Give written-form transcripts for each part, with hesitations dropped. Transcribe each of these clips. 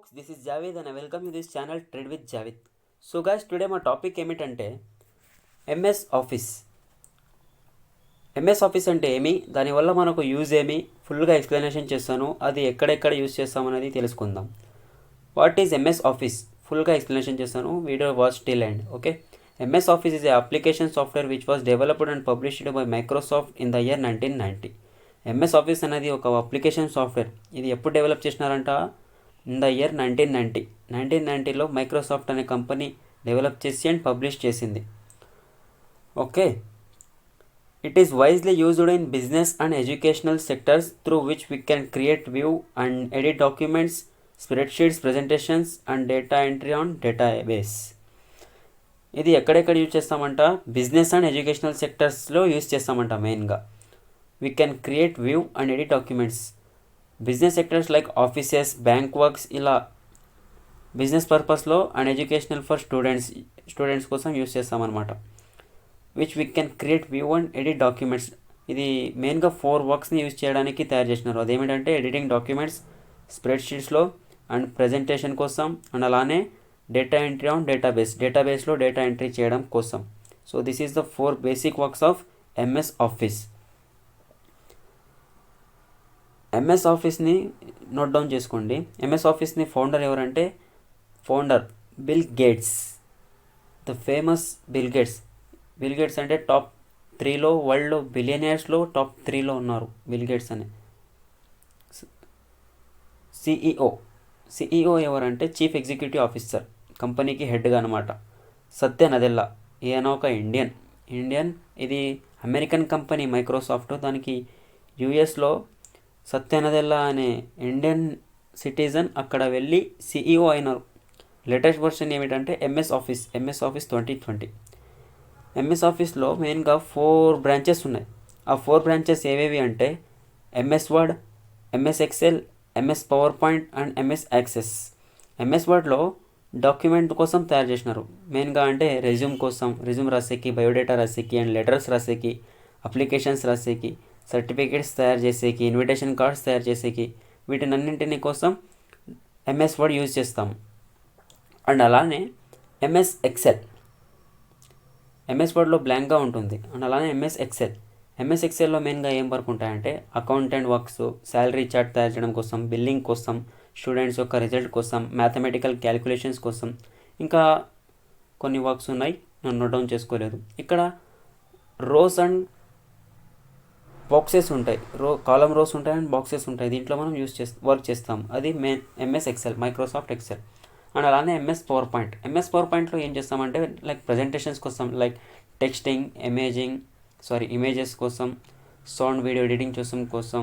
folks, this is Javed and I welcome you this channel Trade with Javed. So guys, today my topic ఏమిటంటే MS office. MS office అంటే ఏమి, దానివల్ల మనకు use ఏమి, ఫుల్గా explanation చేస్తాను. అది ఎక్కడెక్కడ యూజ్ చేస్తామనేది తెలుసుకుందాం. What is MS office? ఫుల్గా ఎక్స్ప్లెనేషన్ చేస్తాను. Video watch till end. Okay. MS office is a application software which was developed and published by Microsoft in the year 1990. MS office అనేది ఒక అప్లికేషన్ సాఫ్ట్వేర్. ఇది ఎప్పుడు develop చేసినారంట? ఇన్ the year 1990. 1990లో Microsoft అనే కంపెనీ డెవలప్ చేసి and publish చేసింది. Okay. It is wisely used in business and educational sectors through which we can create, view and edit documents, spreadsheets, presentations and data entry on database. ఇది ఎక్కడెక్కడ use చేస్తామంట? Business and educational సెక్టర్స్లో use చేస్తామంట. మెయిన్గా we can create, view and edit documents. Business sectors like offices, bank works, ఇలా business పర్పస్లో and educational for students కోసం use చేస్తామన్నమాట. Which we can create, view and edit documents. ఇది మెయిన్గా 4 వర్క్స్ని యూజ్ చేయడానికి తయారు చేసినారు. అదేమిటంటే ఎడిటింగ్ డాక్యుమెంట్స్, స్ప్రెడ్షీట్స్లో అండ్ ప్రజెంటేషన్ కోసం, అండ్ అలానే డేటా ఎంట్రీ ఆన్ డేటాబేస్లో డేటా ఎంట్రీ చేయడం కోసం. So this is the 4 basic works of MS office. MS ఆఫీస్ని నోట్ డౌన్ చేసుకోండి. ఎంఎస్ ఆఫీస్ని ఫౌండర్ ఎవరంటే Bill Gates, the famous Bill Gates. Bill Gates అంటే టాప్ 3లో, వరల్డ్లో బిలియనర్స్లో టాప్ 3లో ఉన్నారు బిల్ గేట్స్ అని. సిఈఓ ఎవరంటే చీఫ్ ఎగ్జిక్యూటివ్ ఆఫీసర్, కంపెనీకి హెడ్గా అనమాట. సత్య నదెల్లా, ఈయన ఒక ఇండియన్. ఇది అమెరికన్ కంపెనీ మైక్రోసాఫ్ట్. దానికి యూఎస్లో సత్య నదెల్లా అనే ఇండియన్ సిటిజన్ అక్కడ వెళ్ళి సిఈఓ అయినారు. లేటెస్ట్ వర్షన్ ఏమిటంటే ఎంఎస్ ఆఫీస్ 2020. ఎంఎస్ ఆఫీస్లో మెయిన్గా 4 బ్రాంచెస్ ఉన్నాయి. ఆ 4 బ్రాంచెస్ ఏవేవి అంటే MS word, MS excel, MS power point and MS access. MS వర్డ్లో డాక్యుమెంట్ కోసం తయారు చేసినారు. మెయిన్గా అంటే రెజ్యూమ్ రాసేకి, బయోడేటా రాసేకి అండ్ లెటర్స్ రాసేకి, అప్లికేషన్స్ రాసేకి, సర్టిఫికేట్స్ తయారు చేసేకి, ఇన్విటేషన్ కార్డ్స్ తయారు చేసేకి, వీటినన్నింటినీ కోసం ఎంఎస్ వర్డ్ యూజ్ చేస్తాము. అండ్ అలానే ఎంఎస్ వర్డ్లో బ్లాంక్గా ఉంటుంది. అండ్ అలానే ఎంఎస్ ఎక్సెల్లో మెయిన్గా ఏం వర్క్ ఉంటాయంటే అకౌంటెంట్ వర్క్స్, శాలరీ చార్ట్ తయారు చేయడం కోసం, బిల్లింగ్ కోసం, స్టూడెంట్స్ యొక్క రిజల్ట్ కోసం, మ్యాథమెటికల్ క్యాలిక్యులేషన్స్ కోసం, ఇంకా కొన్ని వర్క్స్ ఉన్నాయి, నేను నోట్ డౌన్ చేసుకోలేదు. ఇక్కడ రోస్ అండ్ బాక్సెస్ ఉంటాయి, కాలమ్ రోస్ ఉంటాయి అండ్ బాక్సెస్ ఉంటాయి. దీంట్లో మనం వర్క్ చేస్తాం. అది MS Excel, Microsoft Excel. And అలానే ఎంఎస్ పవర్ పాయింట్లో ఏం చేస్తామంటే లైక్ ప్రజెంటేషన్స్ కోసం, లైక్ టెక్స్టింగ్, ఇమేజెస్ కోసం, సౌండ్ వీడియో ఎడిటింగ్ కోసం,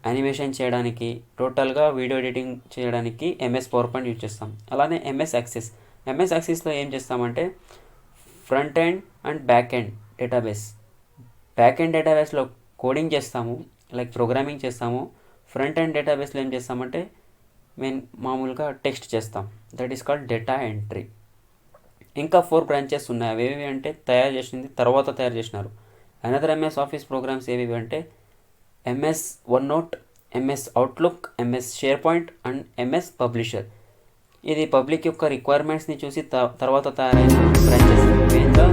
యానిమేషన్ చేయడానికి, టోటల్గా వీడియో ఎడిటింగ్ చేయడానికి ఎంఎస్ పవర్ పాయింట్ యూజ్ చేస్తాం. అలానే ఎంఎస్ యాక్సెస్లో ఏం చేస్తామంటే front end and back end డేటాబేస్లో కోడింగ్ చేస్తాము, లైక్ ప్రోగ్రామింగ్ చేస్తాము. ఫ్రంట్ ఎండ్ డేటాబేస్లో ఏం చేస్తామంటే మామూలుగా టెక్స్ట్ చేస్తాం. That is called data entry. ఇంకా 4 బ్రాంచెస్ ఉన్నాయి. అవేవి అంటే తర్వాత తయారు చేసినారు. అనదర్ ఎంఎస్ ఆఫీస్ ప్రోగ్రామ్స్ ఏవి అంటే MS one note, MS outlook, MS share point and MS publisher. ఇది పబ్లిక్ యొక్క రిక్వైర్మెంట్స్ని చూసి తర్వాత తయారైన బ్రాంచెస్. మెయిన్గా